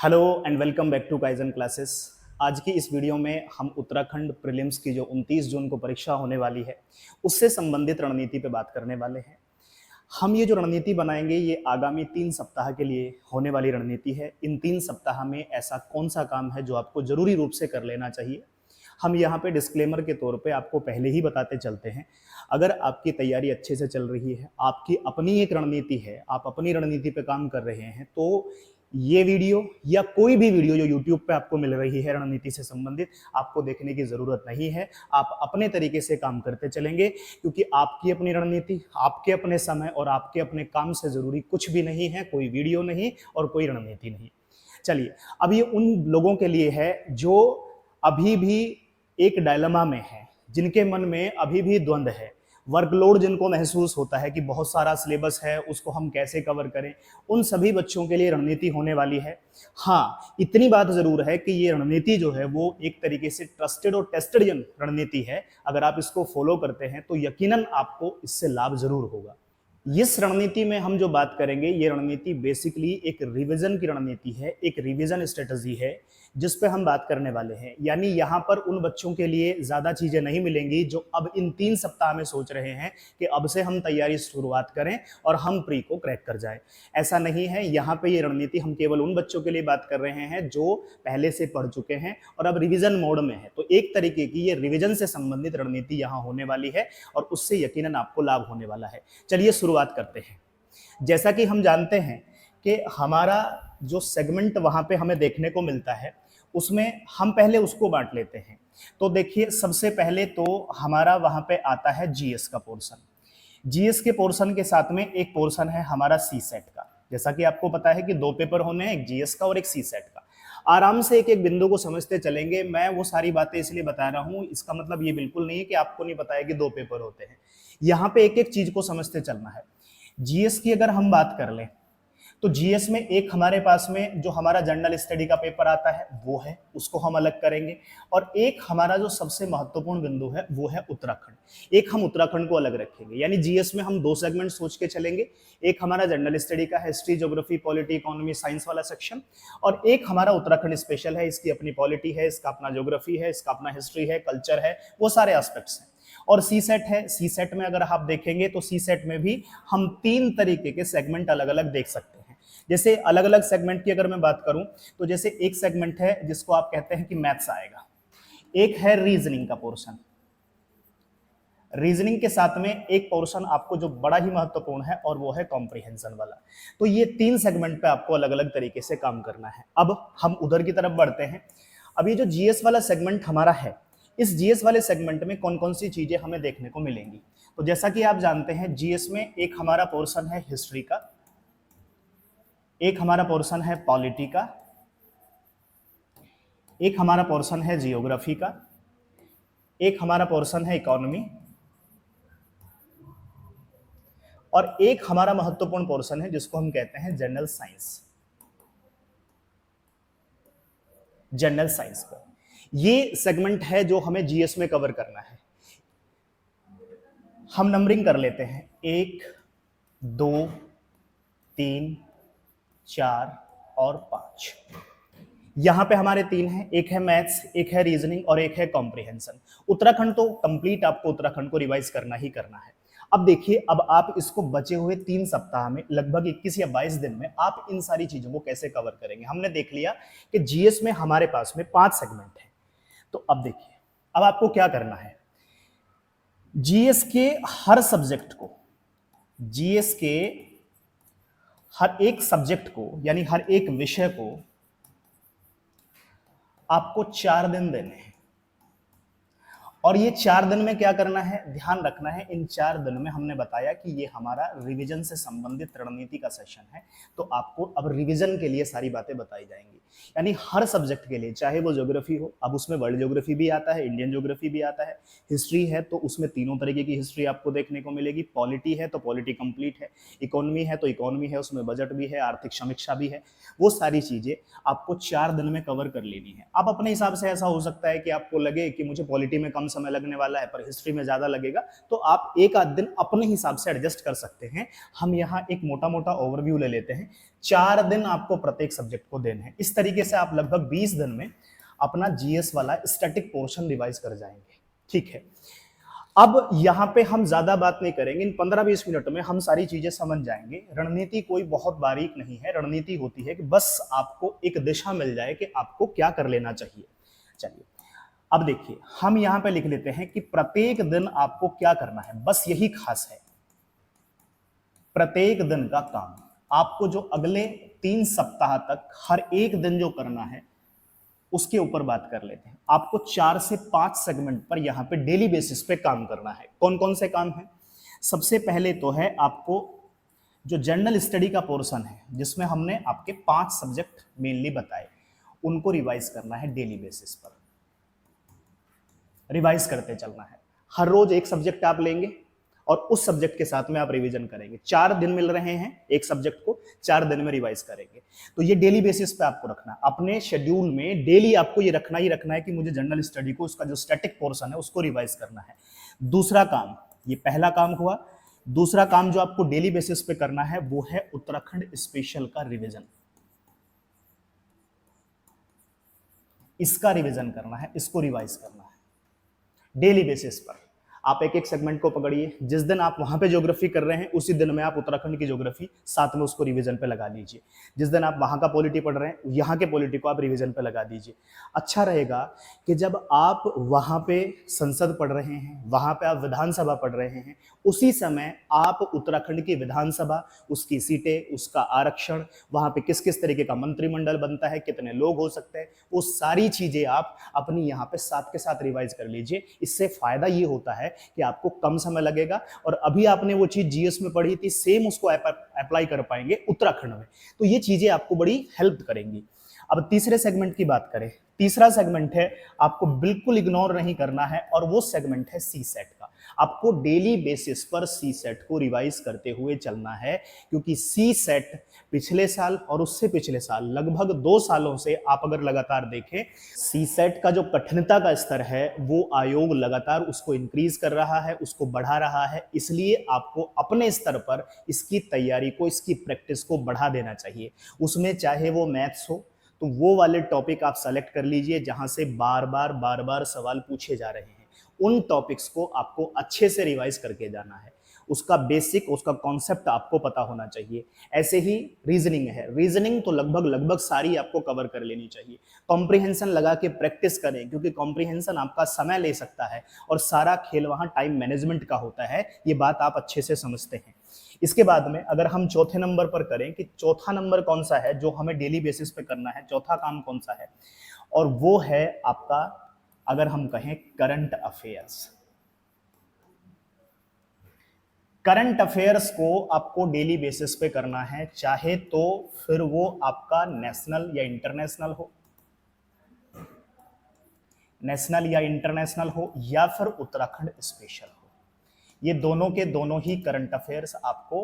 Hello and welcome back to Kaizen classes. आज की इस वीडियो में हम उत्तराखंड प्रीलिम्स की जो 29 जून को परीक्षा होने वाली है उससे संबंधित रणनीति पे बात करने वाले हैं। हम ये जो रणनीति बनाएंगे ये आगामी 3 सप्ताह के लिए होने वाली रणनीति है। इन 3 सप्ताह में ऐसा कौन सा काम है जो आपको जरूरी रूप से कर लेना चाहिए, हम यहाँ पे डिस्क्लेमर के तौर पे आपको पहले ही बताते चलते हैं। अगर आपकी तैयारी अच्छे से चल रही है, आपकी अपनी एक रणनीति है, आप अपनी रणनीति पे काम कर रहे हैं, तो ये वीडियो या कोई भी वीडियो जो YouTube पे आपको मिल रही है रणनीति से संबंधित, आपको देखने की जरूरत नहीं है। आप अपने तरीके से काम करते चलेंगे, क्योंकि आपकी अपनी रणनीति, आपके अपने समय और आपके अपने काम से जरूरी कुछ भी नहीं है, कोई वीडियो नहीं और कोई रणनीति नहीं। चलिए, अब ये उन लोगों के लिए है जो अभी भी एक डायलेमा में है, जिनके मन में अभी भी द्वंद्व है, वर्कलोड जिनको महसूस होता है कि बहुत सारा सिलेबस है, उसको हम कैसे कवर करें। उन सभी बच्चों के लिए रणनीति होने वाली है। हाँ, इतनी बात जरूर है कि ये रणनीति जो है वो एक तरीके से ट्रस्टेड और टेस्टेड रणनीति है। अगर आप इसको फॉलो करते हैं तो यकीनन आपको इससे लाभ जरूर होगा। इस रणनीति में हम जो बात करेंगे, ये रणनीति बेसिकली एक रिवीजन की रणनीति है, एक रिवीजन स्ट्रेटजी है जिस पे हम बात करने वाले हैं। यानी यहाँ पर उन बच्चों के लिए ज्यादा चीजें नहीं मिलेंगी जो अब इन 3 सप्ताह में सोच रहे हैं कि अब से हम तैयारी शुरुआत करें और हम प्री को क्रैक कर जाए। ऐसा नहीं है। यहाँ पे ये रणनीति हम केवल उन बच्चों के लिए बात कर रहे हैं जो पहले से पढ़ चुके हैं और अब रिविजन मोड में है। तो एक तरीके की ये रिविजन से संबंधित रणनीति यहाँ होने वाली है और उससे यकीनन आपको लाभ होने वाला है। चलिए शुरुआत करते हैं। जैसा कि हम जानते हैं कि हमारा जो सेगमेंट वहां पे हमें देखने को मिलता है, उसमें हम पहले उसको बांट लेते हैं। तो देखिए, सबसे पहले तो हमारा वहां पे आता है जीएस का पोर्शन। जीएस के पोर्शन के साथ में एक पोर्शन है हमारा सी सेट का। जैसा कि आपको पता है कि 2 पेपर होने हैं, एक जीएस का और एक सी सेट का। आराम से एक एक बिंदु को समझते चलेंगे। मैं वो सारी बातें इसलिए बता रहा हूं, इसका मतलब ये बिल्कुल नहीं है कि आपको नहीं पता है कि 2 पेपर होते हैं। यहाँ पे एक एक चीज को समझते चलना है। जीएस की अगर हम बात कर लें तो जीएस में एक हमारे पास में जो हमारा जनरल स्टडी का पेपर आता है वो है, उसको हम अलग करेंगे। और एक हमारा जो सबसे महत्वपूर्ण बिंदु है वो है उत्तराखंड। एक हम उत्तराखंड को अलग रखेंगे। यानी जीएस में हम 2 सेगमेंट सोच के चलेंगे। एक हमारा जनरल स्टडी का है, history, geography, polity, economy, science वाला सेक्शन। और एक हमारा उत्तराखंड स्पेशल है, इसकी अपनी पॉलिटी है, इसका अपना ज्योग्राफी है, इसका अपना हिस्ट्री है, कल्चर है, वो सारे एस्पेक्ट्स हैं। और सी सेट है। सी सेट में अगर आप देखेंगे तो सी सेट में भी हम 3 तरीके के सेगमेंट अलग अलग देख सकते हैं। जैसे अलग अलग सेगमेंट की अगर मैं बात करूं तो जैसे एक सेगमेंट है जिसको आप कहते हैं कि मैथ्स आएगा, एक है रीजनिंग का पोर्शन। रीजनिंग के साथ में एक पोर्शन आपको जो बड़ा ही महत्वपूर्ण है और वो है कॉम्प्रिहेंशन वाला। तो ये 3 सेगमेंट पे आपको अलग अलग तरीके से काम करना है। अब हम उधर की तरफ बढ़ते हैं। अब ये जो जीएस वाला सेगमेंट हमारा है, इस जीएस वाले सेगमेंट में कौन कौन सी चीजें हमें देखने को मिलेंगी। तो जैसा कि आप जानते हैं, जीएस में एक हमारा पोर्शन है हिस्ट्री का, एक हमारा पोर्शन है पॉलिटी का, एक हमारा पोर्शन है जियोग्राफी का, एक हमारा पोर्शन है इकोनॉमी, और एक हमारा महत्वपूर्ण पोर्शन है जिसको हम कहते हैं जनरल साइंस। जनरल साइंस का ये सेगमेंट है जो हमें जीएस में कवर करना है। हम नंबरिंग कर लेते हैं, 1 2 3 4 और 5। यहां पे हमारे 3 हैं, एक है मैथ्स, एक है रीजनिंग और एक है कॉम्प्रिहेंशन। उत्तराखंड तो कंप्लीट आपको उत्तराखंड को रिवाइज करना ही करना है। अब देखिए, अब आप इसको बचे हुए 3 सप्ताह में लगभग 21 या 22 दिन में आप इन सारी चीजों को कैसे कवर करेंगे। हमने देख लिया कि जीएस में हमारे पास में 5 सेगमेंट है। तो अब देखिए, अब आपको क्या करना है। जीएस के हर सब्जेक्ट को, जीएस के हर एक सब्जेक्ट को, यानी हर एक विषय को आपको 4 दिन देने हैं। और ये 4 दिन में क्या करना है, ध्यान रखना है। इन 4 दिन में हमने बताया कि ये हमारा रिवीजन से संबंधित रणनीति का सेशन है। तो आपको अब रिवीजन के लिए सारी बातें बताई जाएंगी। यानी हर सब्जेक्ट के लिए, चाहे वो ज्योग्राफी हो, अब उसमें वर्ल्ड ज्योग्राफी भी आता है, इंडियन ज्योग्राफी भी आता है, हिस्ट्री है तो उसमें तीनों तरीके की हिस्ट्री आपको देखने को मिलेगी, पॉलिटी है तो पॉलिटी कंप्लीट है, इकोनॉमी है तो इकोनॉमी है, उसमें बजट भी है, आर्थिक समीक्षा भी है। वो सारी चीजें आपको 4 दिन में कवर कर लेनी है। अब अपने हिसाब से ऐसा हो सकता है कि आपको लगे कि मुझे पॉलिटी में कम समय लगने वाला है पर हिस्ट्री में ज्यादा लगेगा, तो आप एक आध दिन अपने हिसाब से एडजस्ट कर सकते हैं। हम यहाँ एक मोटा मोटा ओवरव्यू ले लेते हैं। 4 दिन आपको प्रत्येक सब्जेक्ट को देने हैं। इस तरीके से आप लगभग 20 दिन में अपना जीएस वाला स्टैटिक पोर्शन रिवाइज कर जाएंगे। ठीक है, अब यहां पे हम ज्यादा बात नहीं करेंगे, इन 15-20 मिनट में हम सारी चीजें समझ जाएंगे। रणनीति कोई बहुत बारीक नहीं है, रणनीति होती है कि बस आपको एक दिशा मिल जाए कि आपको क्या कर लेना चाहिए। चलिए अब देखिए, हम यहां पे लिख लेते हैं कि प्रत्येक दिन आपको क्या करना है, बस यही खास है। प्रत्येक दिन का काम आपको जो अगले 3 सप्ताह तक हर एक दिन जो करना है उसके ऊपर बात कर लेते हैं। आपको 4 से 5 सेगमेंट पर यहां पे डेली बेसिस पे काम करना है। कौन कौन से काम है? सबसे पहले तो है आपको जो जनरल स्टडी का पोर्शन है, जिसमें हमने आपके 5 सब्जेक्ट मेनली बताए, उनको रिवाइज करना है डेली बेसिस पर। रिवाइज करते चलना है, हर रोज एक सब्जेक्ट आप लेंगे और उस सब्जेक्ट के साथ में आप रिवीजन करेंगे। 4 दिन मिल रहे हैं एक सब्जेक्ट को, 4 दिन में रिवाइज करेंगे। तो ये डेली बेसिस पे आपको रखना है अपने शेड्यूल में। डेली आपको ये रखना ही रखना है कि मुझे जनरल स्टडी को, उसका जो स्टैटिक पोर्शन है उसको रिवाइज करना है। दूसरा काम, ये पहला काम हुआ। दूसरा काम जो आपको डेली बेसिस पे करना है वो है उत्तराखंड स्पेशल का रिवीजन। इसका रिवीजन करना है, इसको रिवाइज करना है डेली बेसिस पर। आप एक एक सेगमेंट को पकड़िए, जिस दिन आप वहां पे ज्योग्राफी कर रहे हैं उसी दिन में आप उत्तराखंड की ज्योग्राफी साथ में उसको रिवीजन पे लगा लीजिए। जिस दिन आप वहां का पॉलिटी पढ़ रहे हैं, यहाँ के पॉलिटी को आप रिवीजन पे लगा दीजिए। अच्छा रहेगा कि जब आप वहां पे संसद पढ़ रहे हैं, वहां पे आप विधानसभा पढ़ रहे हैं, उसी समय आप उत्तराखंड की विधानसभा, उसकी सीटें, उसका आरक्षण, वहां पे किस किस तरीके का मंत्रिमंडल बनता है, कितने लोग हो सकते हैं, वो सारी चीजें आप अपनी यहाँ पे साथ के साथ रिवाइज कर लीजिए। इससे फायदा ये होता है कि आपको कम समय लगेगा और अभी आपने वो चीज जीएस में पढ़ी थी, सेम उसको अप्लाई कर पाएंगे उत्तराखंड में। तो ये चीजें आपको बड़ी हेल्प करेंगी। अब तीसरे सेगमेंट की बात करें, तीसरा सेगमेंट है आपको बिल्कुल इग्नोर नहीं करना है, और वो सेगमेंट है सी सेट का। आपको डेली बेसिस पर सी सेट को रिवाइज करते हुए चलना है, क्योंकि सी सेट पिछले साल और उससे पिछले साल लगभग 2 सालों से आप अगर लगातार देखें, सी सेट का जो कठिनता का स्तर है वो आयोग लगातार उसको इंक्रीज कर रहा है, उसको बढ़ा रहा है। इसलिए आपको अपने स्तर पर इसकी तैयारी को, इसकी प्रैक्टिस को बढ़ा देना चाहिए। उसमें चाहे वो मैथ्स हो तो वो वाले टॉपिक आप सेलेक्ट कर लीजिए जहां से बार बार सवाल पूछे जा रहे हैं। उन टॉपिक्स को आपको अच्छे से रिवाइज करके जाना है। उसका बेसिक, उसका कॉन्सेप्ट आपको पता होना चाहिए। ऐसे ही रीजनिंग है, रीजनिंग तो लगभग सारी आपको कवर कर लेनी चाहिए। कॉम्प्रिहेंशन लगा के प्रैक्टिस करें, क्योंकि कॉम्प्रिहेंशन आपका समय ले सकता है और सारा खेल वहां टाइम मैनेजमेंट का होता है। ये बात आप अच्छे से समझते हैं। इसके बाद में अगर हम चौथे नंबर पर करें कि चौथा नंबर कौन सा है जो हमें डेली बेसिस पे करना है, चौथा काम कौन सा है, और वो है आपका, अगर हम कहें, करंट अफेयर्स। करंट अफेयर्स को आपको डेली बेसिस पे करना है, चाहे तो फिर वो आपका नेशनल या इंटरनेशनल हो, नेशनल या इंटरनेशनल हो, या फिर उत्तराखंड स्पेशल हो। ये दोनों के दोनों ही करंट अफेयर्स आपको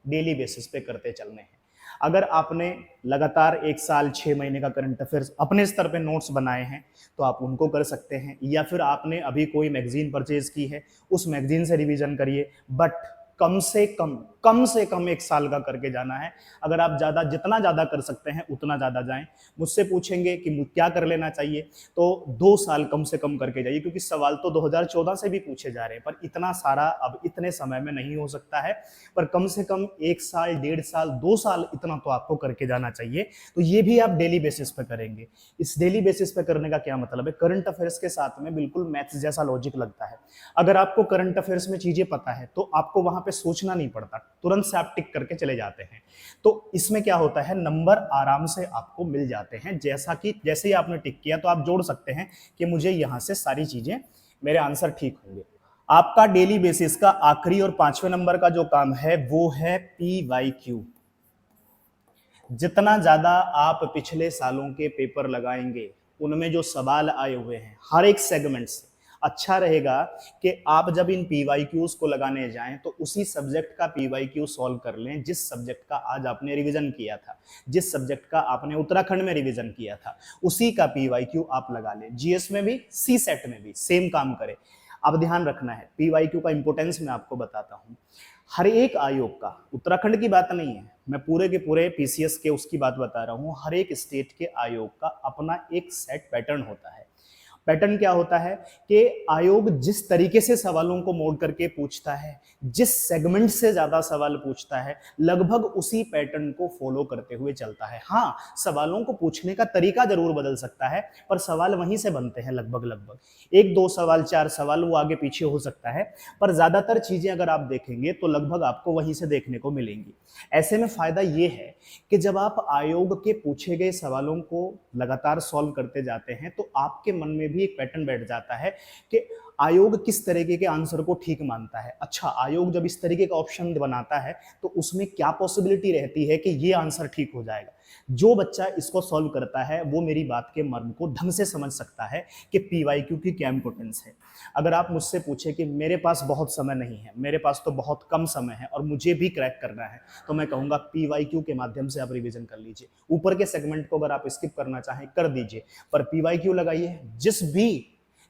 डेली बेसिस पे करते चलने हैं। अगर आपने लगातार 1 साल 6 महीने का करंट अफेयर्स अपने स्तर पे नोट्स बनाए हैं तो आप उनको कर सकते हैं, या फिर आपने अभी कोई मैगजीन परचेज की है, उस मैगजीन से रिवीजन करिए। बट कम से कम 1 साल का करके जाना है। अगर आप जितना ज्यादा कर सकते हैं उतना ज्यादा जाएं। मुझसे पूछेंगे कि क्या कर लेना चाहिए, तो 2 साल कम से कम करके जाइए, क्योंकि सवाल तो 2014 से भी पूछे जा रहे हैं, पर इतना सारा अब इतने समय में नहीं हो सकता है। पर कम से कम 1 साल, 1.5 साल, 2 साल इतना तो आपको करके जाना चाहिए। तो ये भी आप डेली बेसिस पे करेंगे। इस डेली बेसिस पे करने का क्या मतलब है? करंट अफेयर्स के साथ में बिल्कुल मैथ्स जैसा लॉजिक लगता है। अगर आपको करंट अफेयर्स में चीजें पता है तो आपको वहां पे सोचना नहीं पड़ता, तुरंत से आप टिक करके चले जाते हैं। तो इसमें क्या होता है, नंबर आराम से आपको मिल जाते हैं। जैसे ही आपने टिक किया तो आप जोड़ सकते हैं कि मुझे यहां से सारी चीजें, मेरे आंसर ठीक होंगे। आपका डेली बेसिस का आखिरी और 5वें नंबर का जो काम है वो है PYQ। जितना ज्यादा आप पिछले सालों के पेपर लगाएंगे, उनमें जो सवाल आए हुए हैं हर एक सेगमेंट से, अच्छा रहेगा कि आप जब इन PYQs को लगाने जाएं तो उसी सब्जेक्ट का PYQ सॉल्व कर लें जिस सब्जेक्ट का आज आपने रिवीजन किया था, जिस सब्जेक्ट का आपने उत्तराखंड में रिवीजन किया था, उसी का PYQ आप लगा लें। जीएस में भी, सी सेट में भी सेम काम करें। अब ध्यान रखना है, PYQ का इंपोर्टेंस मैं आपको बताता हूं। हर एक आयोग का, उत्तराखंड की बात नहीं है, मैं पूरे के पूरे पीसीएस के उसकी बात बता रहा हूँ, हर एक स्टेट के आयोग का अपना एक सेट पैटर्न होता है। पैटर्न क्या होता है कि आयोग जिस तरीके से सवालों को मोड़ करके पूछता है, जिस सेगमेंट से ज्यादा सवाल पूछता है, लगभग उसी पैटर्न को फॉलो करते हुए चलता है। हाँ, सवालों को पूछने का तरीका जरूर बदल सकता है, पर सवाल वहीं से बनते हैं लगभग लगभग। एक दो सवाल, चार सवाल वो आगे पीछे हो सकता है, पर ज्यादातर चीजें अगर आप देखेंगे तो लगभग आपको वहीं से देखने को मिलेंगी। ऐसे में फायदा ये है कि जब आप आयोग के पूछे गए सवालों को लगातार सॉल्व करते जाते हैं तो आपके मन में भी एक पैटर्न बैठ जाता है कि आयोग किस तरीके के आंसर को ठीक मानता है। अच्छा, आयोग जब इस तरीके का ऑप्शन बनाता है तो उसमें क्या पॉसिबिलिटी रहती है कि ये आंसर ठीक हो जाएगा। जो बच्चा इसको सॉल्व करता है वो मेरी बात के मर्म को ढंग से समझ सकता है कि पीवाईक्यू की क्या इंपॉर्टेंस है। अगर आप मुझसे पूछे कि मेरे पास बहुत समय नहीं है, मेरे पास तो बहुत कम समय है और मुझे भी क्रैक करना है, तो मैं कहूंगा पीवाईक्यू के माध्यम से आप रिवीजन कर लीजिए। ऊपर के सेगमेंट को अगर आप स्किप करना चाहें कर दीजिए, पर पीवाईक्यू लगाइए।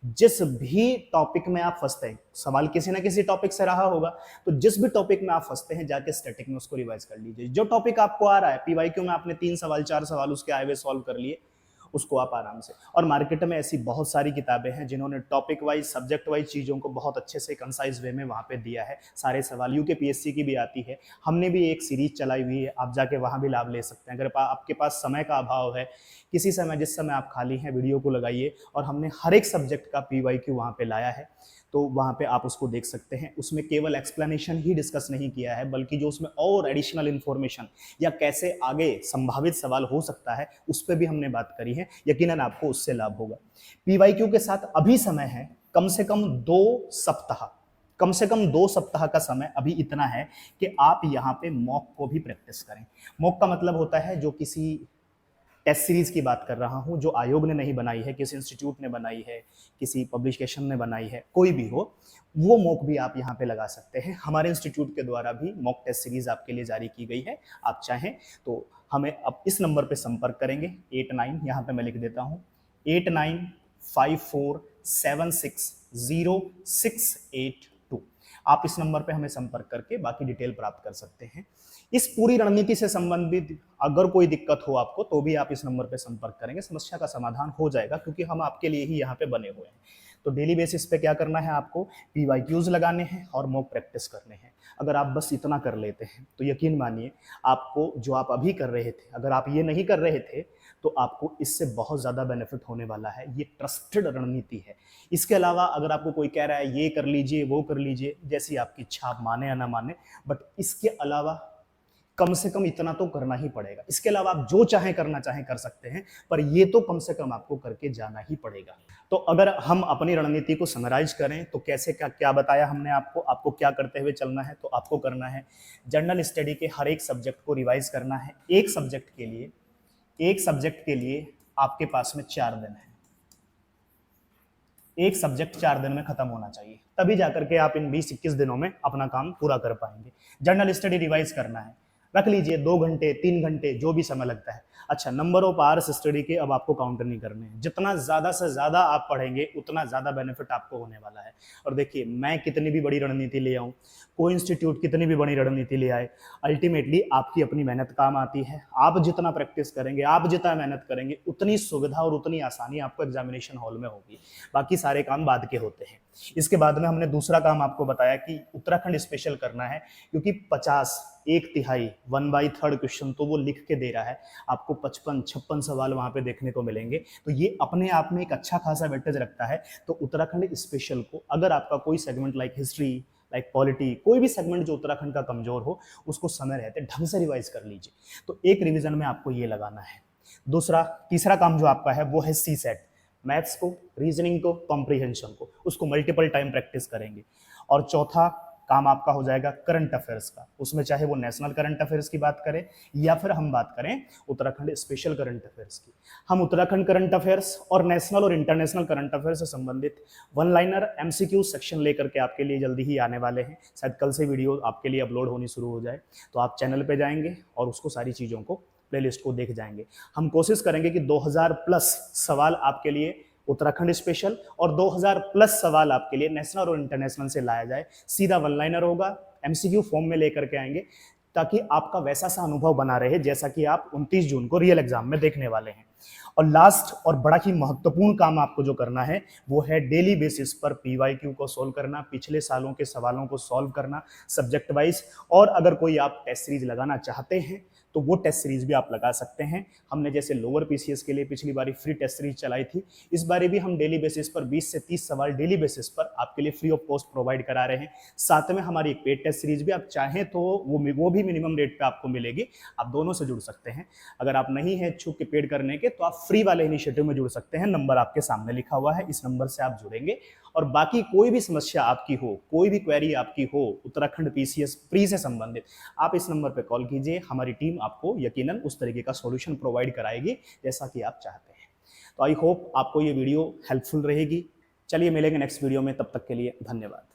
जिस भी टॉपिक में आप फंसते हैं, सवाल किसी ना किसी टॉपिक से रहा होगा, तो जिस भी टॉपिक में आप फंसते हैं जाके स्टैटिक में उसको रिवाइज कर लीजिए। जो टॉपिक आपको आ रहा है पीवाईक्यू में, आपने 3 सवाल 4 सवाल उसके आए हुए सॉल्व कर लिए, उसको आप आराम से। और मार्केट में ऐसी बहुत सारी किताबें हैं जिन्होंने टॉपिक वाइज, सब्जेक्ट वाइज चीज़ों को बहुत अच्छे से कंसाइज वे में वहाँ पे दिया है। सारे सवाल यूकेपीएससी की भी आती है, हमने भी एक सीरीज चलाई हुई है, आप जाके वहाँ भी लाभ ले सकते हैं। अगर आपके पास समय का अभाव है, किसी समय जिस समय आप खाली हैं वीडियो को लगाइए, और हमने हर एक सब्जेक्ट का पीवाईक्यू वहाँ पे लाया है, तो वहाँ पे आप उसको देख सकते हैं। उसमें केवल एक्सप्लेनेशन ही डिस्कस नहीं किया है, बल्कि जो उसमें और एडिशनल इन्फॉर्मेशन या कैसे आगे संभावित सवाल हो सकता है उस पर भी हमने बात करी है। यकीनन आपको उससे लाभ होगा। पीवाईक्यू के साथ अभी समय है कम से कम 2 सप्ताह, कम से कम 2 सप्ताह का समय अभी इतना है कि आप यहाँ पे मॉक को भी प्रैक्टिस करें। मॉक का मतलब होता है जो किसी टेस्ट सीरीज की बात कर रहा हूं, जो आयोग ने नहीं बनाई है, किसी इंस्टीट्यूट ने बनाई है, किसी पब्लिकेशन ने बनाई है, कोई भी हो, वो मॉक भी आप यहाँ पे लगा सकते हैं। हमारे इंस्टीट्यूट के द्वारा भी मॉक टेस्ट सीरीज आपके लिए जारी की गई है। आप चाहें तो हमें अब इस नंबर पे संपर्क करेंगे, 89, यहाँ पे मैं लिख देता हूँ 8954760682। आप इस नंबर पे हमें संपर्क करके बाकी डिटेल प्राप्त कर सकते हैं। इस पूरी रणनीति से संबंधित अगर कोई दिक्कत हो आपको तो भी आप इस नंबर पे संपर्क करेंगे, समस्या का समाधान हो जाएगा, क्योंकि हम आपके लिए ही यहाँ पे बने हुए हैं। तो डेली बेसिस पे क्या करना है, आपको पीवाईक्यूज लगाने हैं और मॉक प्रैक्टिस करने हैं। अगर आप बस इतना कर लेते हैं तो यकीन मानिए आपको जो आप अभी कर रहे थे, अगर आप ये नहीं कर रहे थे तो आपको इससे बहुत ज़्यादा बेनिफिट होने वाला है। ये ट्रस्टेड रणनीति है। इसके अलावा अगर आपको कोई कह रहा है ये कर लीजिए वो कर लीजिए, जैसी आपकी इच्छा, आप माने या ना माने, बट इसके अलावा कम से कम इतना तो करना ही पड़ेगा। इसके अलावा आप जो चाहें करना चाहें कर सकते हैं, पर ये तो कम से कम आपको करके जाना ही पड़ेगा। तो अगर हम अपनी रणनीति को समराइज करें तो कैसे क्या क्या बताया हमने आपको क्या करते हुए चलना है। तो आपको करना है जनरल स्टडी के हर एक सब्जेक्ट को रिवाइज करना है। एक सब्जेक्ट के लिए आपके पास में 4 दिन है। एक सब्जेक्ट 4 दिन में खत्म होना चाहिए, तभी जाकर के आप इन 20-21 दिनों में अपना काम पूरा कर पाएंगे। जनरल स्टडी रिवाइज करना है, रख लीजिए 2 घंटे 3 घंटे जो भी समय लगता है। अच्छा, नंबर ऑफ आवर्स स्टडी के अब आपको काउंट नहीं करने हैं। जितना ज़्यादा से ज़्यादा आप पढ़ेंगे उतना ज़्यादा बेनिफिट आपको होने वाला है। और देखिए, मैं कितनी भी बड़ी रणनीति ले आऊँ, कोई इंस्टीट्यूट कितनी भी बड़ी रणनीति ले आए, अल्टीमेटली आपकी अपनी मेहनत काम आती है। आप जितना प्रैक्टिस करेंगे, आप जितना मेहनत करेंगे, उतनी सुविधा और उतनी आसानी आपको एग्जामिनेशन हॉल में होगी। बाकी सारे काम बाद के होते हैं। इसके बाद में हमने दूसरा काम आपको बताया कि उत्तराखंड स्पेशल करना है, क्योंकि 50, 1/3, 1/3 क्वेश्चन तो वो लिख के दे रहा है। आपको 55-56 सवाल वहां पे देखने को मिलेंगे, तो ये अपने आप में एक अच्छा खासा वेटेज रखता है। तो उत्तराखंड स्पेशल को अगर आपका कोई segment like history, like polity, कोई भी सेगमेंट जो उत्तराखंड का कमजोर हो, उसको समय रहते ढंग से रिवाइज कर लीजिए। तो एक रिवीजन में आपको ये लगाना है। तीसरा काम जो आपका है वो है सीसेट। मैथ्स को, रीजनिंग को, कॉम्प्रिहेंशन को, उसको मल्टीपल टाइम प्रैक्टिस करेंगे। और चौथा काम आपका हो जाएगा करंट अफेयर्स का। उसमें चाहे वो नेशनल करंट अफेयर्स की बात करें या फिर हम बात करें उत्तराखंड स्पेशल करंट अफेयर्स की, हम उत्तराखंड करंट अफेयर्स और नेशनल और इंटरनेशनल करंट अफेयर्स से संबंधित 1 लाइनर एमसीक्यू सेक्शन लेकर के आपके लिए जल्दी ही आने वाले हैं। शायद कल से वीडियो आपके लिए अपलोड होनी शुरू हो जाए, तो आप चैनल पे जाएंगे और उसको सारी चीज़ों को, प्लेलिस्ट को देख जाएंगे। हम कोशिश करेंगे कि 2000 प्लस सवाल आपके लिए उत्तराखंड स्पेशल और 2000 प्लस सवाल आपके लिए नेशनल और इंटरनेशनल से लाया जाए। सीधा 1 लाइनर होगा, MCQ फॉर्म में लेकर के आएंगे, ताकि आपका वैसा सा अनुभव बना रहे जैसा कि आप 29 जून को रियल एग्जाम में देखने वाले हैं। और लास्ट और बड़ा ही महत्वपूर्ण काम आपको जो करना है वो है डेली बेसिस पर PYQ को सॉल्व करना, पिछले सालों के सवालों को सॉल्व करना सब्जेक्ट वाइज। और अगर कोई आप टेस्ट सीरीज लगाना चाहते हैं तो वो टेस्ट सीरीज भी आप लगा सकते हैं। हमने जैसे लोअर PCS के लिए पिछली बारी फ्री टेस्ट सीरीज चलाई थी, इस बारी भी हम डेली बेसिस पर 20 से 30 सवाल डेली बेसिस पर आपके लिए फ्री ऑफ कॉस्ट प्रोवाइड करा रहे हैं। साथ में हमारी एक पेड टेस्ट सीरीज भी आप चाहें तो वो भी मिनिमम रेट पे आपको मिलेगी, आप दोनों से जुड़ सकते हैं। अगर आप नहीं हैं इच्छुक के पेड करने के तो आप फ्री वाले इनिशिएटिव में जुड़ सकते हैं, नंबर आपके सामने लिखा हुआ है, इस नंबर से आप जुड़ेंगे। और बाकी कोई भी समस्या आपकी हो, कोई भी क्वेरी आपकी हो उत्तराखंड PCS प्री से संबंधित, आप इस नंबर पे कॉल कीजिए, हमारी टीम आपको यकीनन उस तरीके का सॉल्यूशन प्रोवाइड कराएगी जैसा कि आप चाहते हैं। तो आई होप आपको ये वीडियो हेल्पफुल रहेगी। चलिए मिलेंगे नेक्स्ट वीडियो में, तब तक के लिए धन्यवाद।